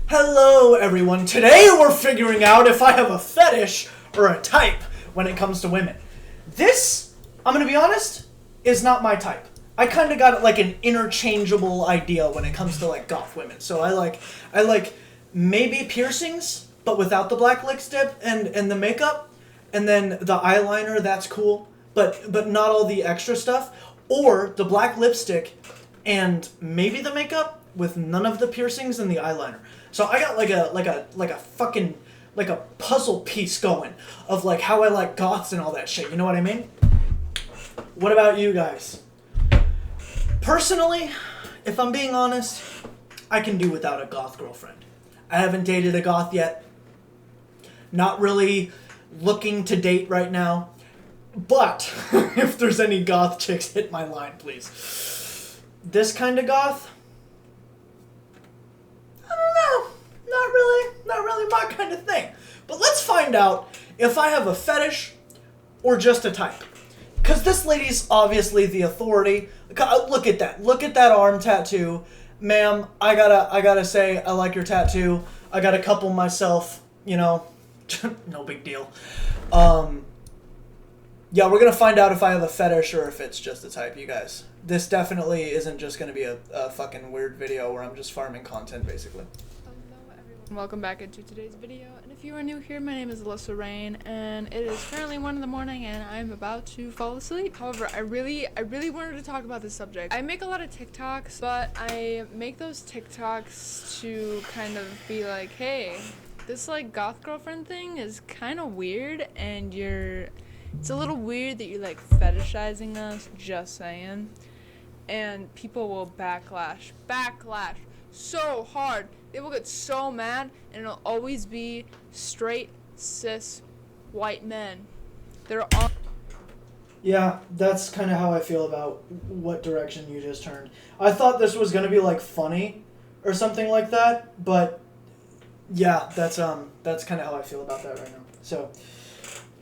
Hello everyone, today we're figuring out if I have a fetish or a type when it comes to women. This, I'm gonna be honest, is not my type. I kind of got like an interchangeable idea when it comes to like goth women. So I like maybe piercings, but without the black lipstick and the makeup, and then the eyeliner, that's cool, but not all the extra stuff, or the black lipstick and maybe the makeup with none of the piercings and the eyeliner. So I got like a fucking like a puzzle piece going of like how I like goths and all that shit. You know what I mean? What about you guys? Personally, if I'm being honest, I can do without a goth girlfriend. I haven't dated a goth yet. Not really looking to date right now. But if there's any goth chicks, hit my line, please. This kind of goth? I don't know. Not really my kind of thing. But let's find out if I have a fetish or just a type. Because this lady's obviously the authority. Look at that. Look at that arm tattoo. Ma'am, I gotta say, I like your tattoo. I got a couple myself, you know. No big deal. Yeah, we're gonna find out if I have a fetish or if it's just a type, you guys. This definitely isn't just gonna be a fucking weird video where I'm just farming content, basically. Hello everyone, welcome back into today's video, and if you are new here, my name is Alyssa Rain, and it is currently 1 in the morning, and I'm about to fall asleep. However, I really wanted to talk about this subject. I make a lot of TikToks, but I make those TikToks to kind of be like, hey, this like goth girlfriend thing is kind of weird, and it's a little weird that you're like fetishizing us, just saying. And people will backlash so hard. They will get so mad, and it'll always be straight, cis, white men. They're all... Yeah, that's kind of how I feel about what direction you just turned. I thought this was gonna be like funny or something like that, but yeah, that's kind of how I feel about that right now. So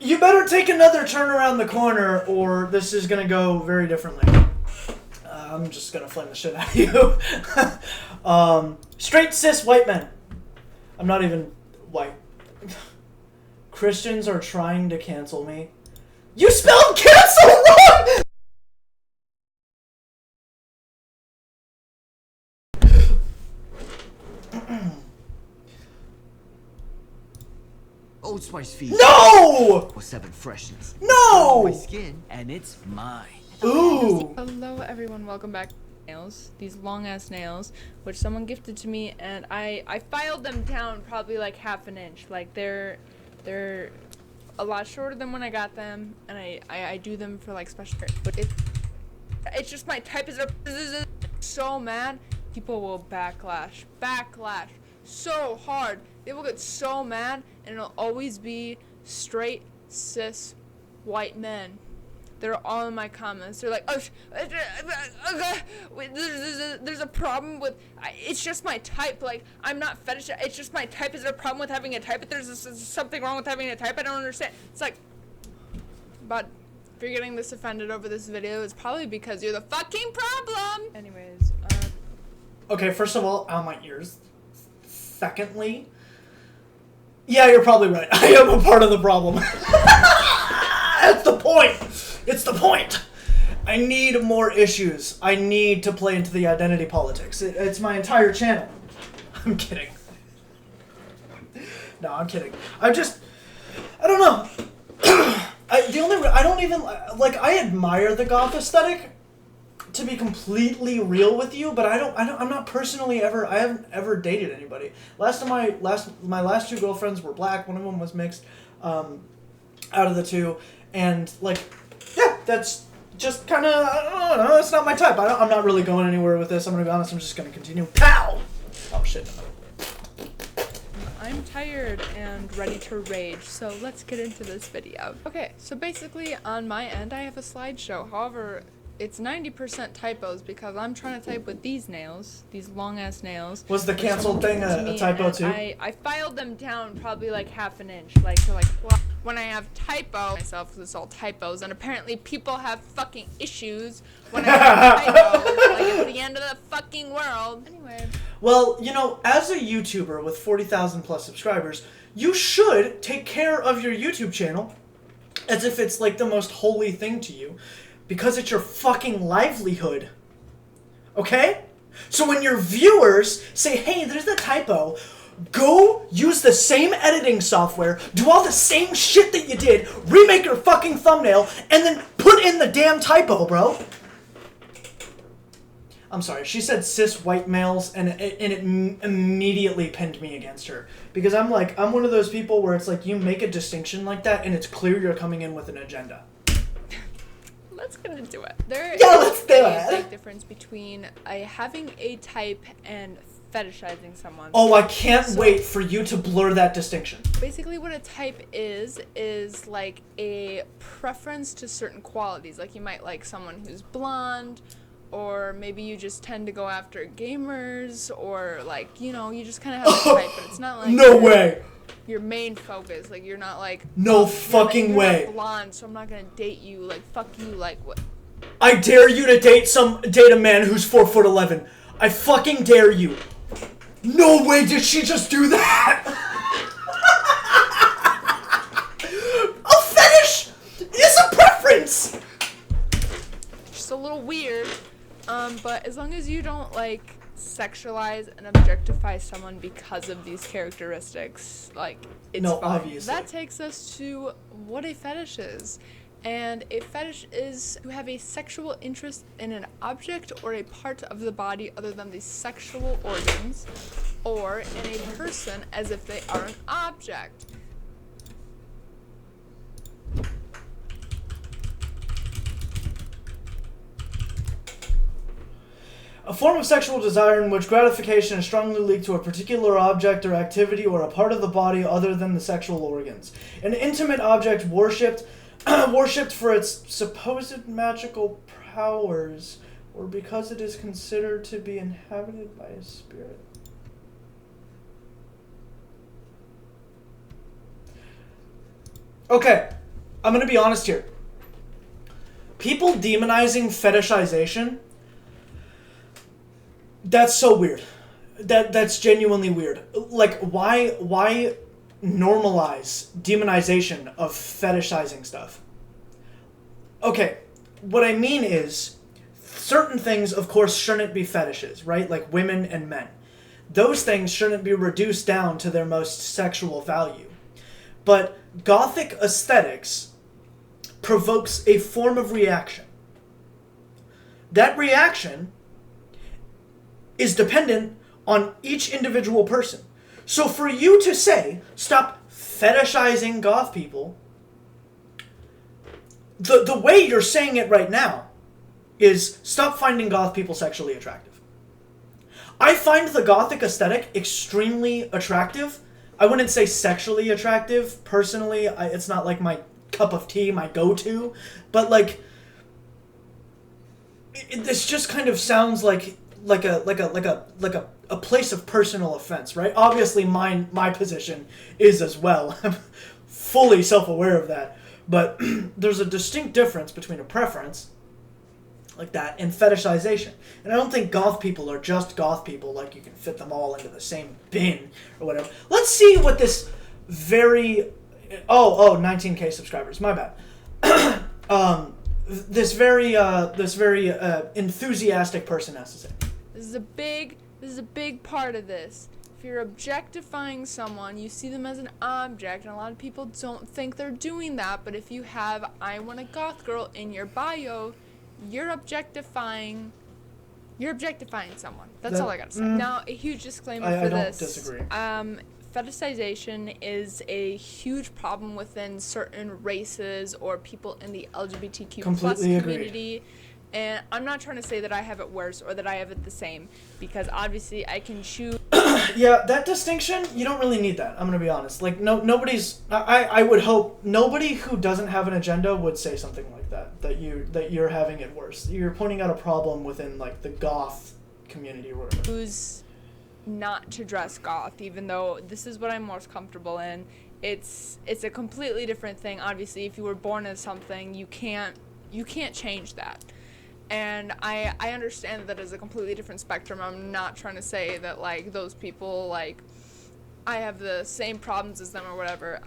you better take another turn around the corner, or this is gonna go very differently. I'm just gonna flame the shit out of you. Straight cis white men. I'm not even white. Christians are trying to cancel me. You spelled cancel wrong! Old Spice feet. No! 7 freshness. No! My skin, and it's mine. Ooh. Hello everyone, welcome back. Nails, these long ass nails, which someone gifted to me, and I filed them down probably like half an inch. Like they're a lot shorter than when I got them, and I do them for like special, but it's just my type is so mad. People will backlash so hard. They will get so mad, and it'll always be straight cis white men. They're all in my comments. They're like, oh, there's a problem with, it's just my type. Like, I'm not fetish. It's just my type. Is there a problem with having a type? If there's something wrong with having a type, I don't understand. It's like, but if you're getting this offended over this video, it's probably because you're the fucking problem. Anyways, Okay, first of all, out my ears. Secondly, yeah, you're probably right. I am a part of the problem. That's the point. It's the point. I need more issues. I need to play into the identity politics. It's my entire channel. I'm kidding. No, I'm kidding. I don't know. I don't even, like, I admire the goth aesthetic, to be completely real with you, but I'm not personally I haven't ever dated anybody. My last 2 girlfriends were black, one of them was mixed, out of the 2, and like, yeah, that's just kind of, I don't know, it's not my type. I'm not really going anywhere with this. I'm gonna be honest, I'm just gonna continue. Pow! Oh shit. I'm tired and ready to rage, so let's get into this video. Okay, so basically on my end I have a slideshow. However, it's 90% typos because I'm trying to type with these nails, these long ass nails. Was the canceled thing a typo too? I filed them down probably like half an inch, like to like well, when I have typo myself because it's all typos, and apparently people have fucking issues when I have typos, like it's the end of the fucking world. Anyway. Well, you know, as a YouTuber with 40,000 plus subscribers, you should take care of your YouTube channel as if it's like the most holy thing to you, because it's your fucking livelihood. Okay? So when your viewers say, hey, there's a typo, go use the same editing software, do all the same shit that you did, remake your fucking thumbnail, and then put in the damn typo, bro. I'm sorry, she said cis white males, and it immediately pinned me against her. Because I'm one of those people where it's like, you make a distinction like that, and it's clear you're coming in with an agenda. Let's get into it. There let's is do a it. big difference between having a type and fetishizing someone. Oh, I can't wait for you to blur that distinction. Basically what a type is like a preference to certain qualities. Like you might like someone who's blonde, or maybe you just tend to go after gamers, or like, you know, you just kind of have a type, but it's not like No way. Your main focus. Like you're not like, No fucking you're way. not blonde, so I'm not gonna date you. Like fuck you. Like what? I dare you to date a man who's 4'11". I fucking dare you. No way did she just do that. A fetish is a preference. Just a little weird. But as long as you don't like sexualize and objectify someone because of these characteristics, like it's No, fine. obviously. That takes us to what a fetish is. And a fetish is to have a sexual interest in an object or a part of the body other than the sexual organs, or in a person as if they are an object. A form of sexual desire in which gratification is strongly linked to a particular object or activity or a part of the body other than the sexual organs. An intimate object worshipped for its supposed magical powers, or because it is considered to be inhabited by a spirit. Okay, I'm gonna be honest here. People demonizing fetishization, that's so weird. That's genuinely weird. Like, why normalize demonization of fetishizing stuff? Okay, what I mean is, certain things, of course, shouldn't be fetishes, right? Like women and men. Those things shouldn't be reduced down to their most sexual value. But gothic aesthetics provokes a form of reaction. That reaction is dependent on each individual person. So for you to say, stop fetishizing goth people, the way you're saying it right now is stop finding goth people sexually attractive. I find the gothic aesthetic extremely attractive. I wouldn't say sexually attractive. Personally, it's not like my cup of tea, my go-to. But like, this just kind of sounds like a place of personal offense, right? Obviously, my position is as well. I'm fully self-aware of that. But there's a distinct difference between a preference like that and fetishization. And I don't think goth people are just goth people, like you can fit them all into the same bin or whatever. Let's see what this very... 19K subscribers, my bad. This very enthusiastic person has to say. This is a big part of this. If you're objectifying someone, you see them as an object, and a lot of people don't think they're doing that, but if you have "I want a goth girl" in your bio, you're objectifying someone. That's all I gotta say. Now, a huge disclaimer for this. I don't disagree. Fetishization is a huge problem within certain races or people in the LGBTQ plus community. And I'm not trying to say that I have it worse or that I have it the same, because obviously I can choose the Yeah, that distinction, you don't really need that. I'm gonna be honest. Like, nobody's. I would hope nobody who doesn't have an agenda would say something like that. That you're having it worse. You're pointing out a problem within like the goth community or whatever. Choose not to dress goth, even though this is what I'm most comfortable in. It's a completely different thing. Obviously, if you were born as something, you can't change that. And I understand that as a completely different spectrum. I'm not trying to say that, like, those people, like, I have the same problems as them or whatever.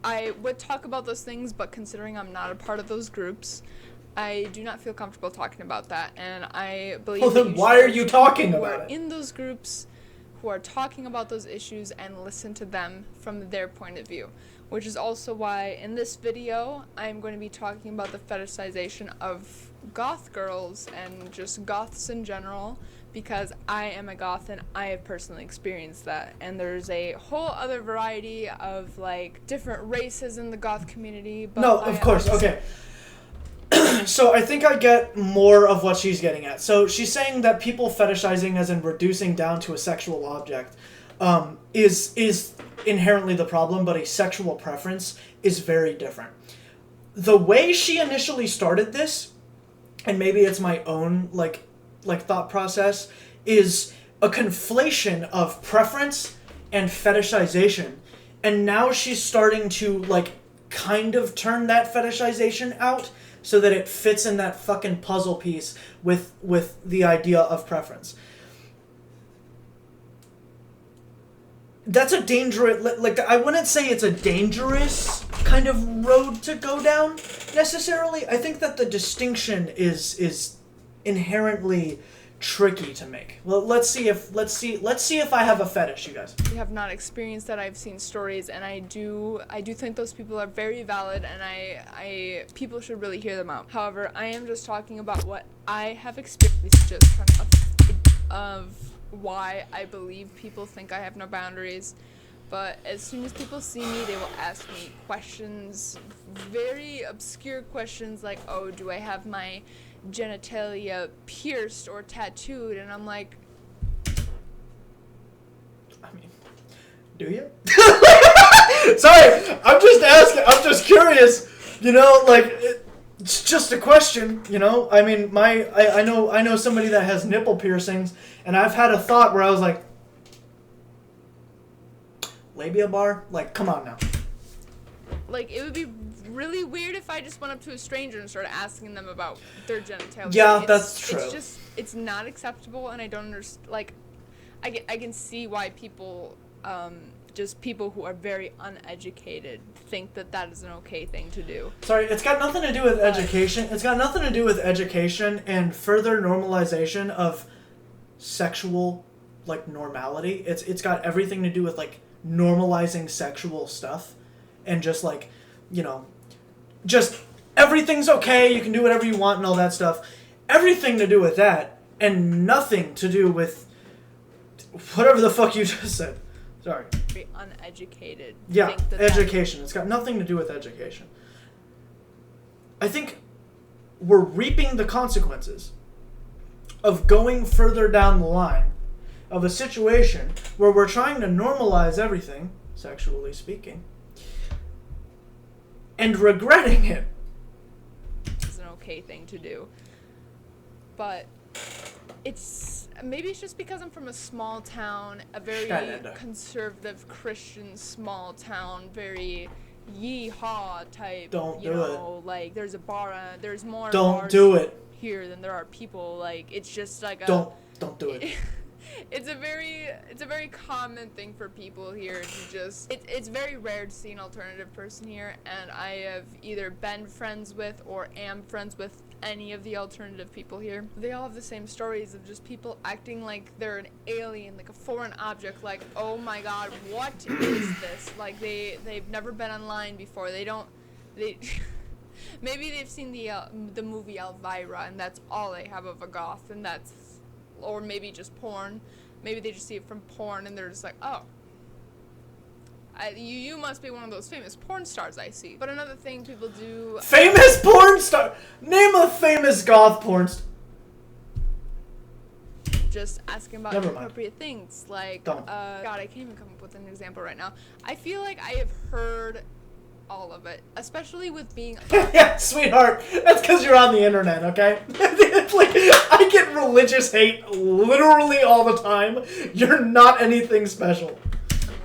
I would talk about those things, but considering I'm not a part of those groups, I do not feel comfortable talking about that. And I believe. Well, then why are you talking about it? In those groups who are talking about those issues and listen to them from their point of view. Which is also why in this video, I'm going to be talking about the fetishization of goth girls and just goths in general, because I am a goth and I have personally experienced that. And there's a whole other variety of, like, different races in the goth community. But no, of course, okay. So I think I get more of what she's getting at. So she's saying that people fetishizing, as in reducing down to a sexual object, is inherently the problem, but a sexual preference is very different. The way she initially started this, and maybe it's my own like thought process, is a conflation of preference and fetishization. And now she's starting to, like, kind of turn that fetishization out so that it fits in that fucking puzzle piece with the idea of preference. That's a dangerous, like, I wouldn't say it's a dangerous kind of road to go down necessarily. I think that the distinction is inherently tricky to make. Well, let's see if I have a fetish, you guys. I have not experienced that. I've seen stories, and I do think those people are very valid, and I people should really hear them out. However, I am just talking about what I have experienced, just kind of why I believe people think I have no boundaries. But as soon as people see me, they will ask me questions, very obscure questions like, oh, do I have my genitalia pierced or tattooed? And I'm like, I mean, do you? Sorry, I'm just asking, I'm just curious, you know, like, it's just a question, you know. I mean, I know somebody that has nipple piercings, and I've had a thought where I was like, labia bar? Like, come on now. Like, it would be really weird if I just went up to a stranger and started asking them about their genitalia. Yeah, that's true. It's just, it's not acceptable, and I don't understand, like, I can see why people, just people who are very uneducated think that that is an okay thing to do. Sorry, it's got nothing to do with education. It's got nothing to do with education and further normalization of sexual, like, normality. It's got everything to do with, like, normalizing sexual stuff and just, like, you know, just everything's okay, you can do whatever you want and all that stuff. Everything to do with that and nothing to do with whatever the fuck you just said. Sorry. Very uneducated. Yeah, think that education. It's got nothing to do with education. I think we're reaping the consequences of going further down the line of a situation where we're trying to normalize everything, sexually speaking, and regretting it. It's an okay thing to do. But maybe it's just because I'm from a small town, a very conservative Christian small town, very yee-haw type. Don't you do know, it. Like, there's a bar, there's more Don't bars do it. here than there are people. Like, it's just like a... Don't do it. It's a very common thing for people here to just... It's very rare to see an alternative person here, and I have either been friends with or am friends with any of the alternative people here. They all have the same stories of just people acting like they're an alien, like a foreign object, like, oh my god, what is this? Like, they've never been online before. Maybe they've seen the movie Elvira, and that's all they have of a goth, and that's... Or maybe just porn. Maybe they just see it from porn, and they're just like, oh. You must be one of those famous porn stars I see. But another thing people do... Famous porn star? Name a famous goth porn star. just asking about Never mind. inappropriate things. Like, Don't. God, I can't even come up with an example right now. I feel like I have heard all of it, especially with being. Yeah, sweetheart, that's because you're on the internet, okay? Like, I get religious hate literally all the time. You're not anything special.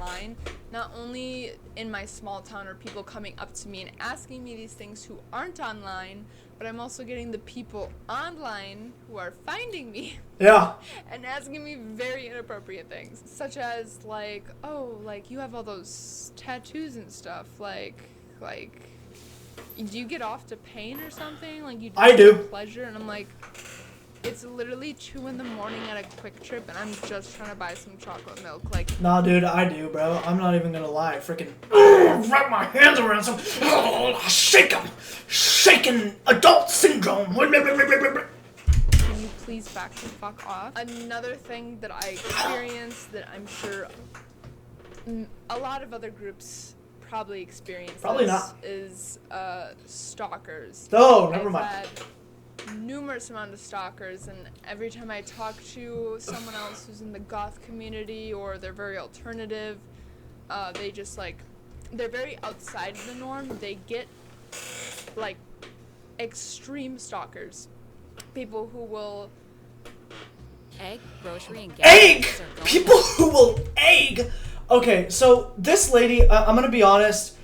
Online, not only in my small town are people coming up to me and asking me these things who aren't online, but I'm also getting the people online who are finding me Yeah. and asking me very inappropriate things, such as like, oh, like you have all those tattoos and stuff, like do you get off to pain or something? Like you I do. Pleasure? And I'm like, it's literally 2 in the morning at a Quick Trip, and I'm just trying to buy some chocolate milk. Like, Nah, dude, I do, bro. I'm not even gonna lie. Freaking wrap my hands around some. Shake 'em! Shaking adult syndrome! can you please back the fuck off? Another thing that I experienced that I'm sure a lot of other groups probably experience Probably not. is stalkers. Oh, never mind. I've had numerous amount of stalkers, and every time I talk to someone else who's in the goth community or they're very alternative, they just like, they're very outside of the norm. They get like extreme stalkers, people who will Egg, grocery, and Egg! gas are going People who will egg! Okay, so this lady, I'm gonna be honest,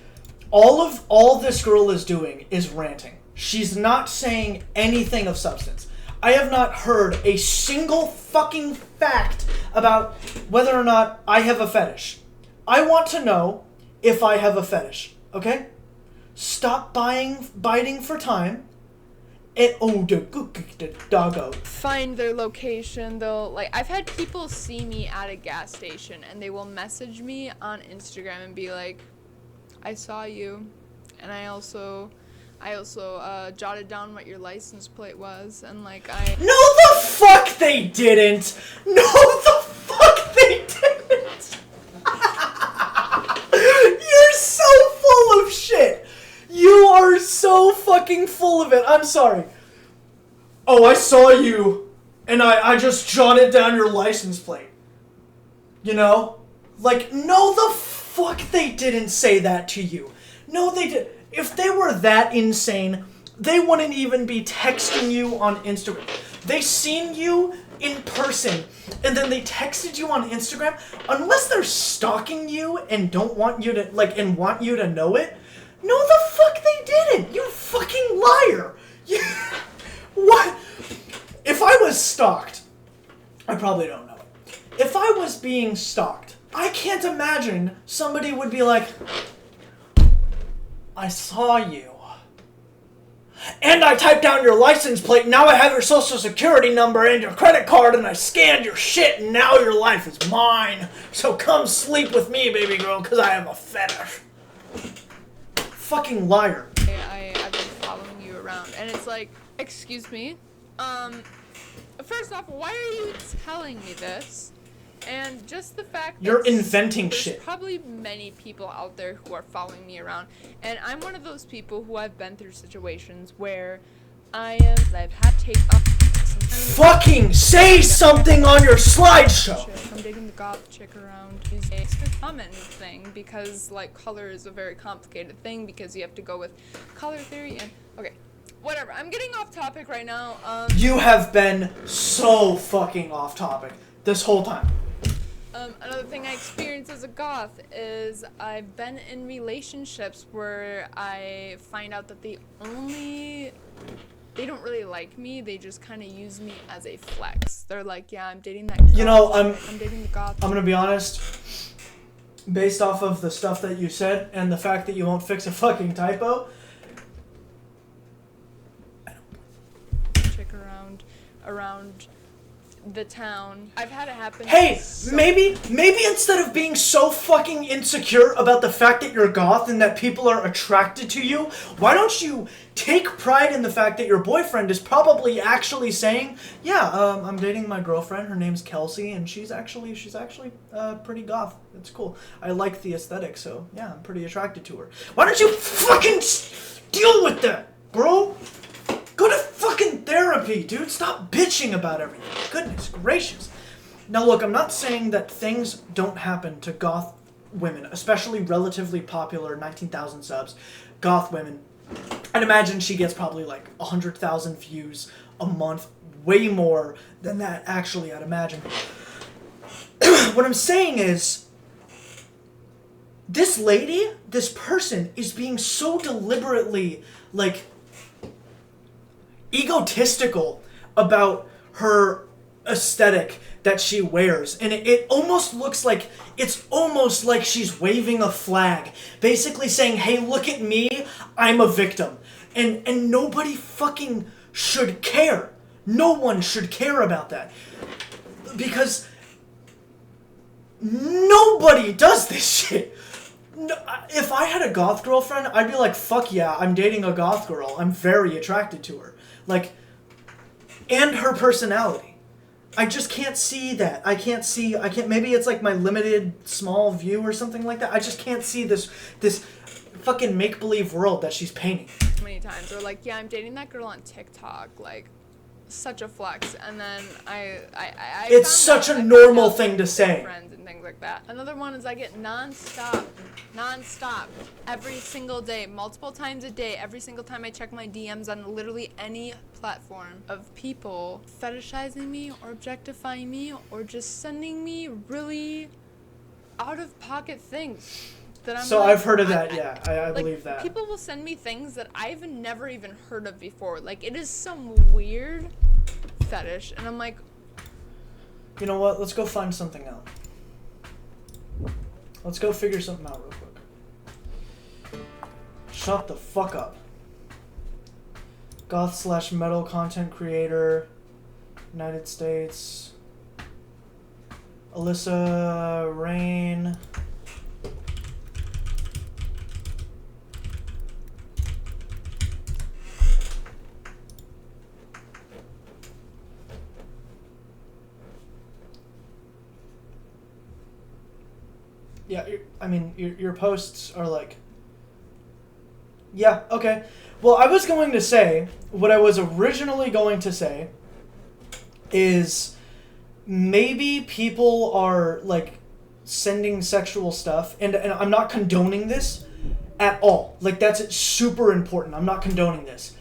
all this girl is doing is ranting. She's not saying anything of substance. I have not heard a single fucking fact about whether or not I have a fetish. I want to know if I have a fetish, okay? Stop biting for time. The doggo. find their location. They'll like, I've had people see me at a gas station and they will message me on Instagram and be like, I saw you, and I also jotted down what your license plate was, and like No the fuck they didn't! No the fuck they didn't! You're so full of shit! You are so fucking full of it. I'm sorry. Oh, I saw you, and I just jotted down your license plate. You know? Like, no the fuck they didn't say that to you. No, they did. If they were that insane, they wouldn't even be texting you on Instagram. They seen you in person, and then they texted you on Instagram. Unless they're stalking you and don't want you to, like, and want you to know it. No, the fuck they didn't! You fucking liar! What? If I was stalked, I probably don't know it. If I was being stalked, I can't imagine somebody would be like, I saw you. And I typed down your license plate, now I have your social security number and your credit card, and I scanned your shit, and now your life is mine. So come sleep with me, baby girl, because I have a fetish. Fucking liar. I've been following you around, and it's like, excuse me, first off, why are you telling me this? And just the fact that You're inventing there's shit. probably many people out there who are following me around, and I'm one of those people who have been through situations where I've had to take up Fucking say something on your slideshow. I'm dating the goth chick around. It's a common thing because like color is a very complicated thing because you have to go with color theory and okay, whatever. I'm getting off topic right now. You have been so fucking off topic this whole time. Another thing I experienced as a goth is I've been in relationships where I find out that they don't really like me. They just kind of use me as a flex. They're like, yeah, I'm dating that goth. You know, I'm dating the goth. I'm gonna be honest. Based off of the stuff that you said and the fact that you won't fix a fucking typo. Chick around the town. I've had it happen. Hey, maybe instead of being so fucking insecure about the fact that you're goth and that people are attracted to you, why don't you take pride in the fact that your boyfriend is probably actually saying, yeah, I'm dating my girlfriend, her name's Kelsey, and she's actually pretty goth. It's cool. I like the aesthetic, so yeah, I'm pretty attracted to her. Why don't you fucking deal with that, bro? Go to fucking therapy, dude. Stop bitching about everything. Goodness gracious. Now look, I'm not saying that things don't happen to goth women, especially relatively popular 19,000 subs goth women. I'd imagine she gets probably like 100,000 views a month, way more than that actually, I'd imagine. What I'm saying is, this lady, this person, is being so deliberately, like, egotistical about her aesthetic that she wears. And it almost looks like, it's almost like she's waving a flag, basically saying, hey, look at me, I'm a victim. And nobody fucking should care. No one should care about that. Because nobody does this shit. No, if I had a goth girlfriend, I'd be like, fuck yeah, I'm dating a goth girl. I'm very attracted to her. Like, and her personality. I just can't see that. I can't, maybe it's like my limited small view or something like that. I just can't see this fucking make-believe world that she's painting. Many times, or like, yeah, I'm dating that girl on TikTok, like, such a flex. And then I it's such a normal thing to say. Friends and things like that. Another one is I get non-stop every single day, multiple times a day, every single time I check my DMs on literally any platform, of people fetishizing me or objectifying me or just sending me really out of pocket things. That I'm so like, I've heard of that, yeah. I like, believe that. People will send me things that I've never even heard of before. Like, it is some weird fetish, and I'm like, you know what? Let's go find something out. Let's go figure something out real quick. Shut the fuck up. Goth/metal content creator, United States. Alyssa Rain. Yeah, I mean, your posts are like... Yeah, okay. Well, I was going to say, what I was originally going to say is maybe people are, like, sending sexual stuff, and I'm not condoning this at all. Like, that's super important. I'm not condoning this.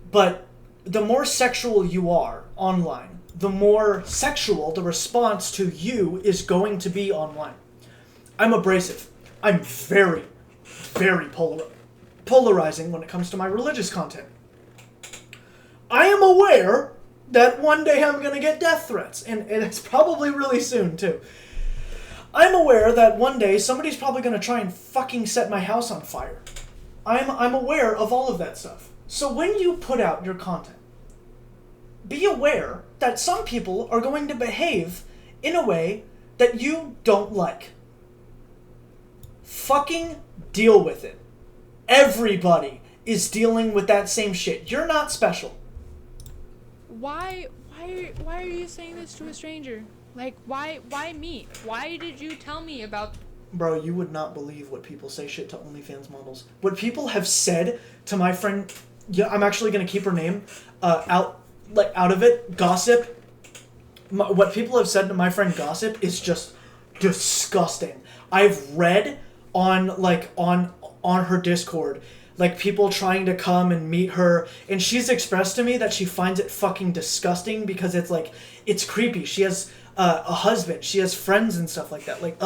But the more sexual you are online, the more sexual the response to you is going to be online. I'm abrasive. I'm very, very polarizing when it comes to my religious content. I am aware that one day I'm going to get death threats, and it's probably really soon, too. I'm aware that one day somebody's probably going to try and fucking set my house on fire. I'm aware of all of that stuff. So when you put out your content, be aware that some people are going to behave in a way that you don't like. Fucking deal with it. Everybody is dealing with that same shit. You're not special. Why are you saying this to a stranger? Like, why me? Why did you tell me about... Bro, you would not believe what people say shit to OnlyFans models. What people have said to my friend... Yeah, I'm actually going to keep her name out of it. Gossip. What people have said to my friend Gossip is just disgusting. I've read on her Discord, like, people trying to come and meet her, and she's expressed to me that she finds it fucking disgusting because it's like, it's creepy. She has a husband, she has friends and stuff like that. Like,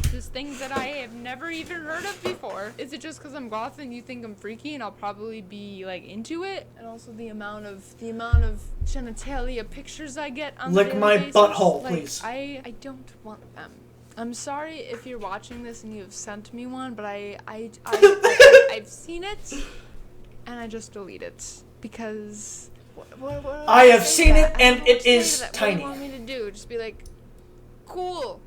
Just things that I have never even heard of before. Is it just because I'm goth and you think I'm freaky and I'll probably be like into it? And also the amount of genitalia pictures I get on lick the daily my basis. butthole, Like, please. I don't want them. I'm sorry if you're watching this and you have sent me one, but I've seen it and I just delete it because I have seen it and it is tiny. What do you want me to do? Just be like, cool,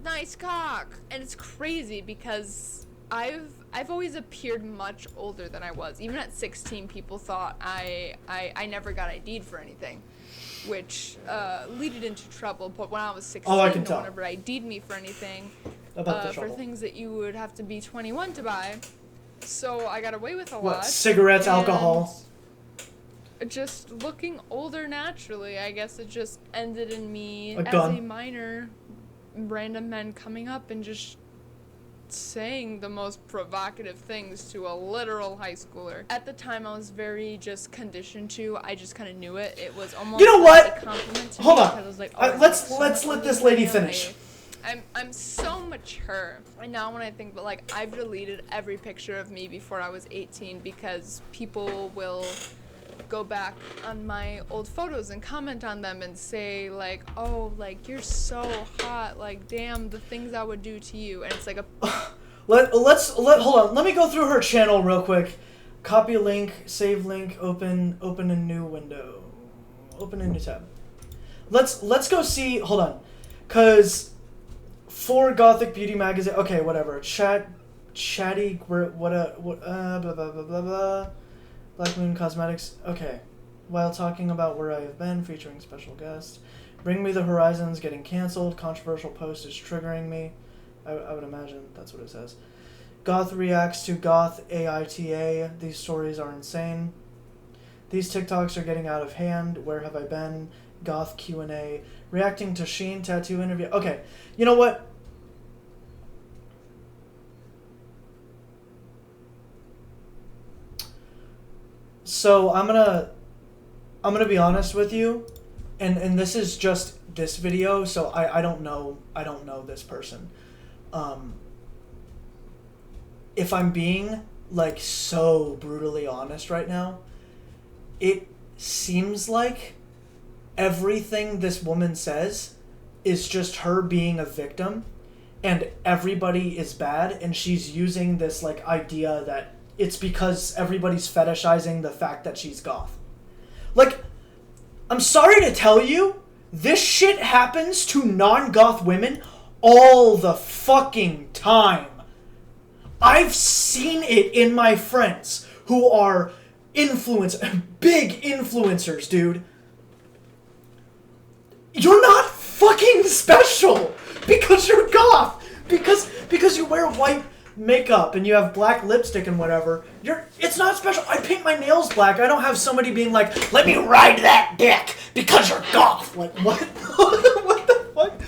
nice cock. And it's crazy because I've always appeared much older than I was. Even at 16, people thought I never got ID'd for anything, which leaded into trouble. But when I was 16, I can no tell. one ever ID'd me for anything, About the for trouble. things that you would have to be 21 to buy. So I got away with a lot. What, cigarettes, and alcohol? just looking older naturally. I guess it just ended in me A as gun. a minor, random men coming up and just saying the most provocative things to a literal high schooler. At the time, I was very just conditioned to. I just kind of knew it. It was almost You know like what? a compliment to Hold me on. because I was like, oh, Let's so let much this older lady than me. finish. I'm so mature. And now when I think, but like, I've deleted every picture of me before I was 18 because people will go back on my old photos and comment on them and say like, oh, like, you're so hot, like, damn, the things I would do to you. And it's like a Hold on. Let me go through her channel real quick. Copy link, save link, open a new window. Open a new tab. Let's go see. Hold on. Cuz for Gothic Beauty Magazine. Okay, whatever. Chatty blah blah blah blah blah. Black Moon Cosmetics. Okay. While talking about where I have been, featuring special guests. Bring Me the Horizons getting canceled. Controversial post is triggering me. I would imagine that's what it says. Goth reacts to Goth AITA. These stories are insane. These TikToks are getting out of hand. Where have I been? Goth Q&A. Reacting to Sheen tattoo interview. Okay, you know what? So I'm gonna be honest with you, and this is just this video. So I don't know this person. If I'm being like so brutally honest right now, it seems like everything this woman says is just her being a victim and everybody is bad, and she's using this like idea that it's because everybody's fetishizing the fact that she's goth. Like, I'm sorry to tell you, this shit happens to non-goth women all the fucking time. I've seen it in my friends who are big influencers, dude. You're not fucking special because you're goth. Because you wear white makeup and you have black lipstick and whatever. It's not special. I paint my nails black. I don't have somebody being like, let me ride that dick because you're goth. Like, what? What the fuck?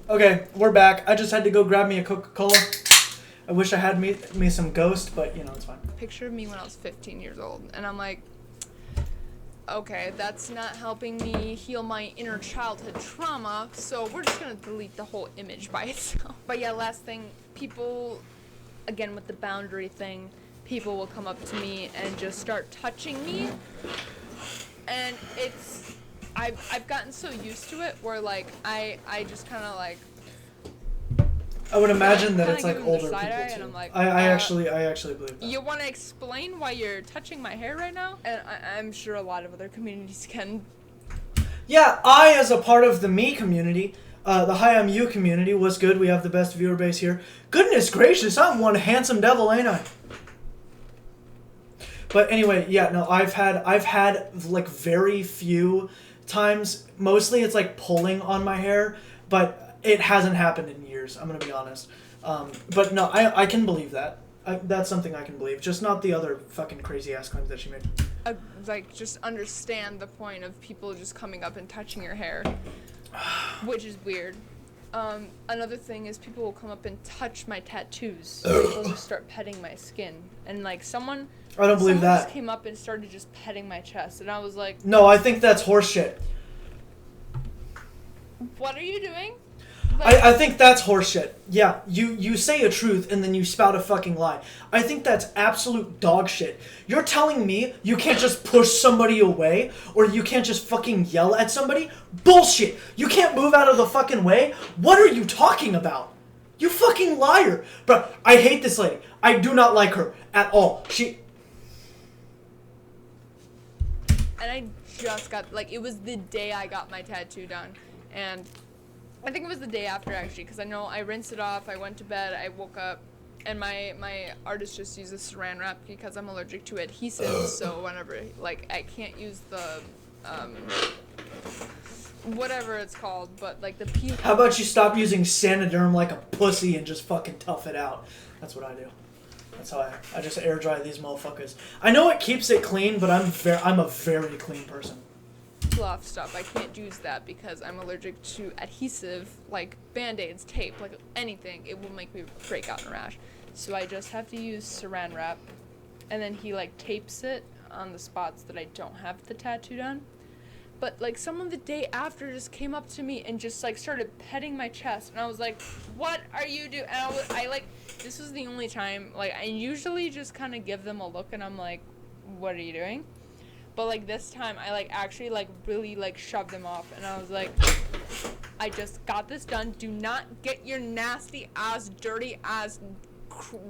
Okay, we're back. I just had to go grab me a Coca-Cola. I wish I had me some Ghost, but you know, it's fine. picture of me when I was 15 years old, and I'm like, okay, that's not helping me heal my inner childhood trauma, so we're just gonna delete the whole image by itself. But yeah, last thing, people, again with the boundary thing, people will come up to me and just start touching me, and it's, I've gotten so used to it where like I just kind of like, I would imagine that kinda it's like give them the older side people eye, too. and I'm like, I actually believe that. you want to explain why you're touching my hair right now? And I'm sure a lot of other communities can. Yeah, I, as a part of the me community, the Hi I'm You community, was good. We have the best viewer base here. Goodness gracious, I'm one handsome devil, ain't I? But anyway, yeah, no, I've had like very few times. Mostly it's like pulling on my hair, but it hasn't happened in years. I'm gonna be honest. But no, I can believe that. That's something I can believe. Just not the other fucking crazy ass claims that she made. Like, just understand the point of people just coming up and touching your hair, which is weird. Another thing is people will come up and touch my tattoos. They'll just start petting my skin, and like someone. I don't believe that. Just came up and started just petting my chest, and I was like, no, I think that's horseshit. what are you doing? Like, I think that's horseshit. Yeah, you say a truth and then you spout a fucking lie. I think that's absolute dog shit. You're telling me you can't just push somebody away or you can't just fucking yell at somebody? Bullshit! You can't move out of the fucking way? What are you talking about? You fucking liar! Bro, I hate this lady. I do not like her at all. And I just got, like, it was the day I got my tattoo done, and I think it was the day after, actually, because I know I rinsed it off, I went to bed, I woke up, and my artist just uses saran wrap because I'm allergic to adhesives, so whenever, like, I can't use the, whatever it's called, but, like, the peel. How about you stop using Sanoderm like a pussy and just fucking tough it out? That's what I do. That's how I just air dry these motherfuckers. I know it keeps it clean, but I'm a very clean person. Off stuff. I can't use that because I'm allergic to adhesive, like Band-Aids, tape, like anything. It will make me break out in a rash. So I just have to use saran wrap, and then he like tapes it on the spots that I don't have the tattoo done. But like someone the day after just came up to me and just like started petting my chest, and I was like, "What are you doing?" And I like, this was the only time, like I usually just kind of give them a look, and I'm like, "What are you doing?" But like this time I like actually like really like shoved them off, and I was like, I just got this done. Do not get your nasty ass, dirty ass,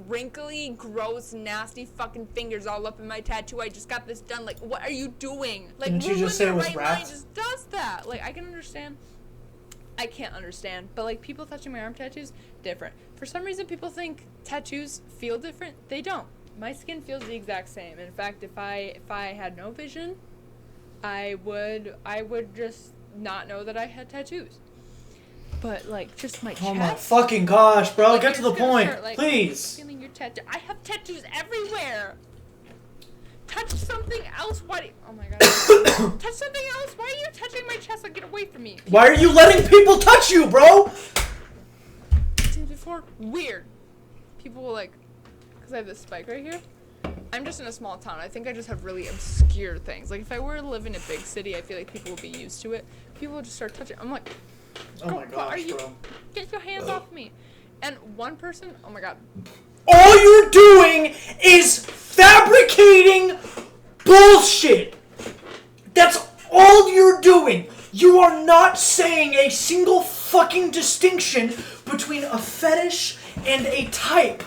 wrinkly, gross, nasty fucking fingers all up in my tattoo. I just got this done. Like, what are you doing? Like, Didn't you just say it was right rats? mind just does that. Like, I can understand. I can't understand, but like people touching my arm tattoos, different. For some reason, people think tattoos feel different. They don't. My skin feels the exact same. In fact, if I had no vision, I would just not know that I had tattoos. But like just my chest. Oh my fucking gosh, bro! Like, Get to the it's gonna point, start, like, please. feeling your tattoo. I have tattoos everywhere. Touch something else. Why? Oh my god. Touch something else. Why are you touching my chest? Like, get away from me. Why are you letting people touch you, bro? Seen before? Weird. People will like, because I have this spike right here. I'm just in a small town. I think I just have really obscure things. Like if I were to live in a big city, I feel like people would be used to it. People would just start touching. I'm like, Oh my what gosh, are you? bro. Get your hands off me. And one person, oh my god. All you're doing is fabricating bullshit. That's all you're doing. You are not saying a single fucking distinction between a fetish and a type.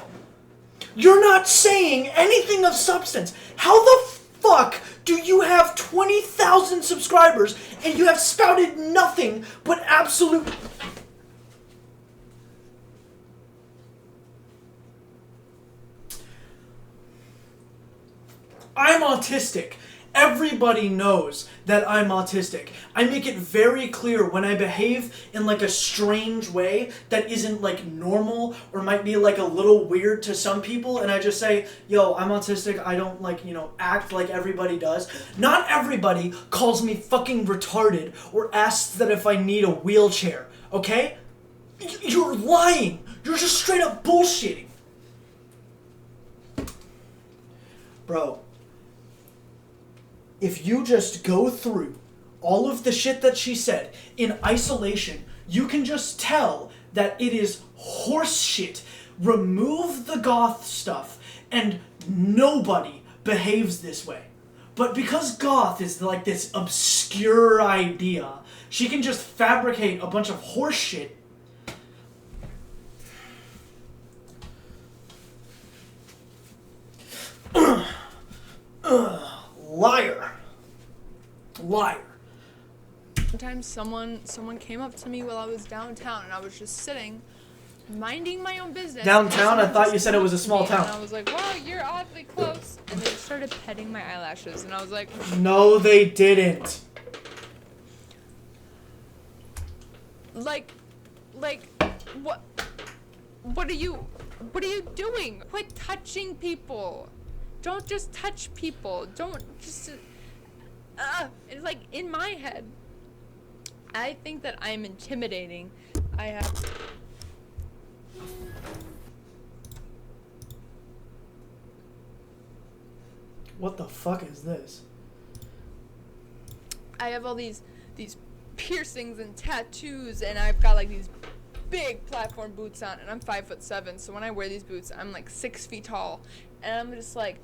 You're not saying anything of substance. How the fuck do you have 20,000 subscribers and you have spouted nothing but absolute... I'm autistic. Everybody knows that I'm autistic. I make it very clear when I behave in like a strange way that isn't like normal or might be like a little weird to some people, and I just say, yo, I'm autistic, I don't like, act like everybody does. Not everybody calls me fucking retarded or asks that if I need a wheelchair, okay? You're lying. You're just straight up bullshitting. Bro. If you just go through all of the shit that she said in isolation, you can just tell that it is horse shit. Remove the goth stuff, and nobody behaves this way. But because goth is like this obscure idea, she can just fabricate a bunch of horse shit. Liar. Liar. One time someone came up to me while I was downtown, and I was just sitting, minding my own business. Downtown? I thought you said it was a small And town. I was like, wow, you're oddly close. And they just started petting my eyelashes, and I was like, No, they didn't. like, what are you doing? Quit touching people. Don't just touch people. Don't just, it's like in my head, I think that I'm intimidating. I have, What the fuck is this? I have all these piercings and tattoos, and I've got like these big platform boots on, and I'm 5'7", so when I wear these boots, I'm like 6 feet tall, and I'm just like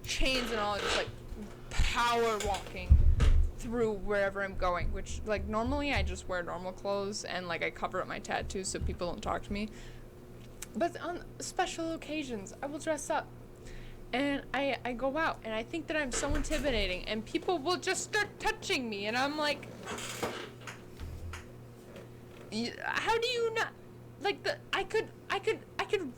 chains and all, just like power walking through wherever I'm going, which like normally I just wear normal clothes and like I cover up my tattoos so people don't talk to me, but on special occasions I will dress up. And I go out, and I think that I'm so intimidating, and people will just start touching me, and I'm like, how do you not, like, I could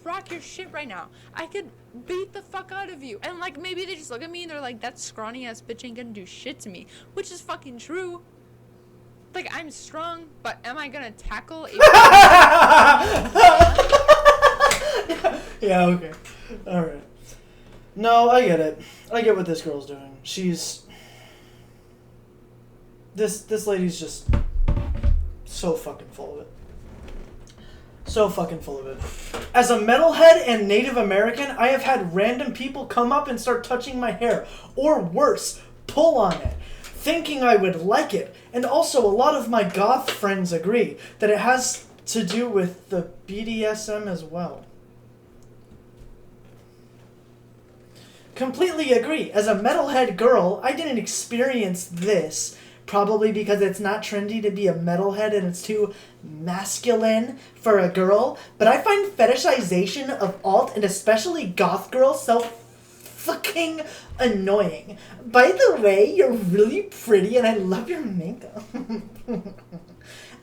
rock your shit right now. I could beat the fuck out of you. And like, maybe they just look at me and they're like, that scrawny ass bitch ain't gonna do shit to me, which is fucking true. Like, I'm strong, but am I gonna tackle a Yeah, okay. Alright. No, I get it. I get what this girl's doing. This lady's just so fucking full of it. So fucking full of it. As a metalhead and Native American, I have had random people come up and start touching my hair, or worse, pull on it, thinking I would like it. And also, a lot of my goth friends agree that it has to do with the BDSM as well. Completely agree. As a metalhead girl, I didn't experience this. Probably because it's not trendy to be a metalhead and it's too masculine for a girl. But I find fetishization of alt and especially goth girls so fucking annoying. By the way, you're really pretty and I love your makeup.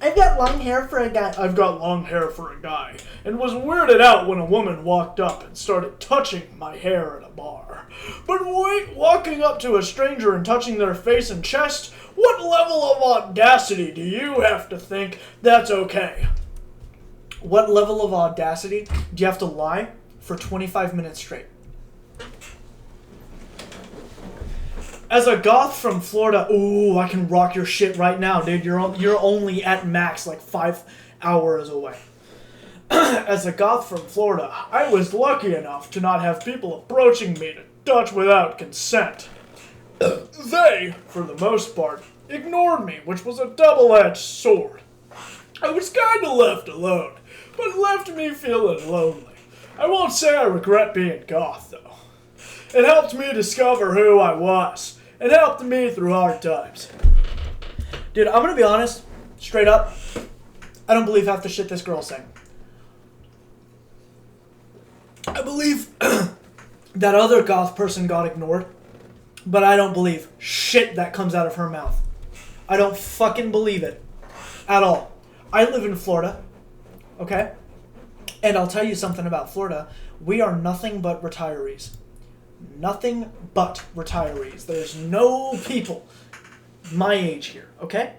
I've got long hair for a guy. I've got long hair for a guy, and was weirded out when a woman walked up and started touching my hair at a bar. But wait, walking up to a stranger and touching their face and chest, what level of audacity do you have to think that's okay? What level of audacity do you have to lie for 25 minutes straight? As a goth from Florida, ooh, I can rock your shit right now, dude. You're only at max like 5 hours away. As a goth from Florida, I was lucky enough to not have people approaching me to touch without consent. They, for the most part, ignored me, which was a double-edged sword. I was kinda left alone, but left me feeling lonely. I won't say I regret being goth, though. It helped me discover who I was. It helped me through hard times. Dude, I'm gonna be honest, straight up, I don't believe half the shit this girl's saying. I believe that other goth person got ignored, but I don't believe shit that comes out of her mouth. I don't fucking believe it. At all. I live in Florida, okay? And I'll tell you something about Florida. We are nothing but retirees. Nothing but retirees. There's no people my age here, okay?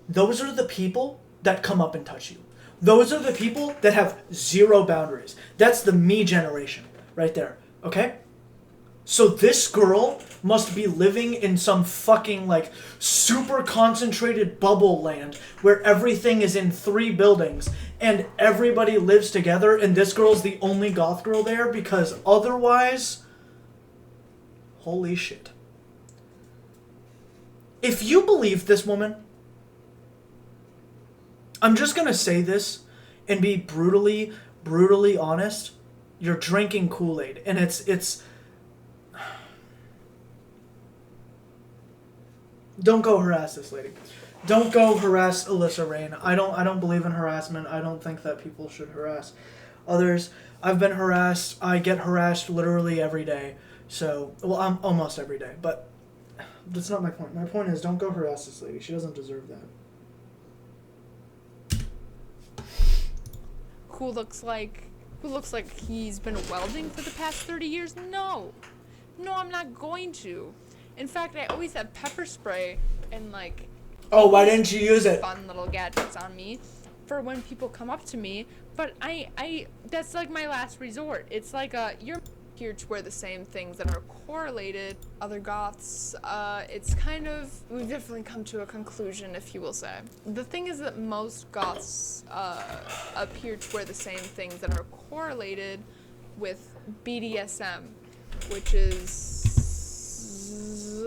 Those are the people that come up and touch you. Those are the people that have zero boundaries. That's the me generation right there, okay? So this girl must be living in some fucking like super concentrated bubble land where everything is in 3 buildings and everybody lives together and this girl's the only goth girl there because otherwise, holy shit. If you believe this woman, I'm just gonna say this and be brutally honest. You're drinking Kool-Aid and it's don't go harass this lady. Don't go harass Alyssa Rain. I don't believe in harassment. I don't think that people should harass others. I've been harassed. I get harassed literally every day. So, well, I'm almost every day, but that's not my point. My point is don't go harass this lady. She doesn't deserve that. Who looks like he's been welding for the past 30 years? No, I'm not going to. In fact, I always have pepper spray and like. Oh, why didn't you use it? Fun little gadgets on me for when people come up to me. But I that's like my last resort. It's like you're here to wear the same things that are correlated. Other goths, it's kind of, we've definitely come to a conclusion, if you will say. The thing is that most goths appear to wear the same things that are correlated with BDSM, which is,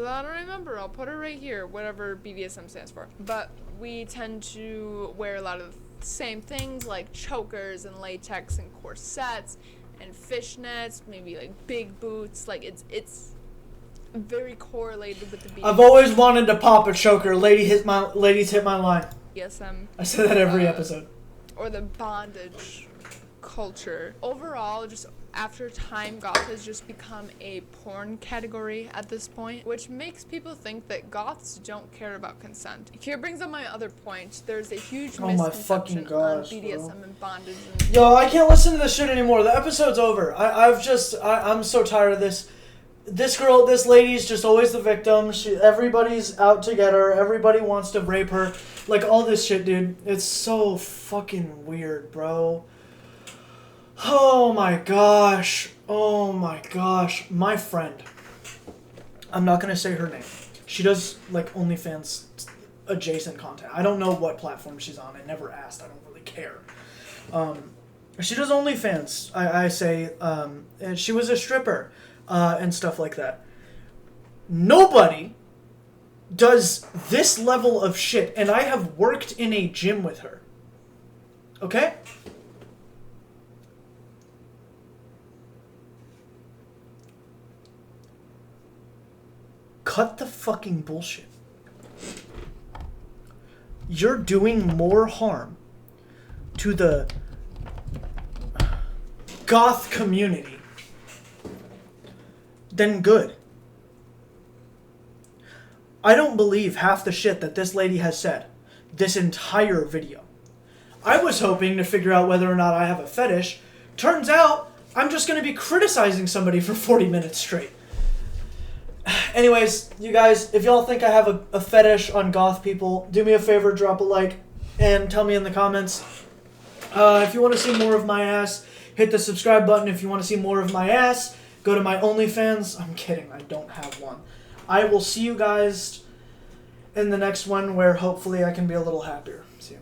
I don't remember, I'll put it right here, whatever BDSM stands for. But we tend to wear a lot of the same things like chokers and latex and corsets and fishnets, maybe like big boots. Like it's very correlated with the BDSM. I've always wanted to pop a choker. Ladies hit my line. BDSM. I say that every episode. Or the bondage culture. Overall, just after time, goth has just become a porn category at this point, which makes people think that goths don't care about consent. Here brings up my other point. There's a huge misconception on BDSM and bondage. Yo, I can't listen to this shit anymore. The episode's over. I'm so tired of this. This girl, this lady's just always the victim. Everybody's out to get her. Everybody wants to rape her. Like, all this shit, dude. It's so fucking weird, bro. Oh my gosh. Oh my gosh, my friend. I'm not gonna say her name. She does like OnlyFans adjacent content. I don't know what platform she's on. I never asked. I don't really care. She does OnlyFans. I say, and she was a stripper, and stuff like that. Nobody does this level of shit, and I have worked in a gym with her. Okay? Cut the fucking bullshit. You're doing more harm to the goth community than good. I don't believe half the shit that this lady has said this entire video. I was hoping to figure out whether or not I have a fetish. Turns out I'm just going to be criticizing somebody for 40 minutes straight. Anyways, you guys, if y'all think I have a fetish on goth people, do me a favor, drop a like, and tell me in the comments. If you want to see more of my ass, hit the subscribe button. If you want to see more of my ass, go to my OnlyFans. I'm kidding, I don't have one. I will see you guys in the next one where hopefully I can be a little happier. See you.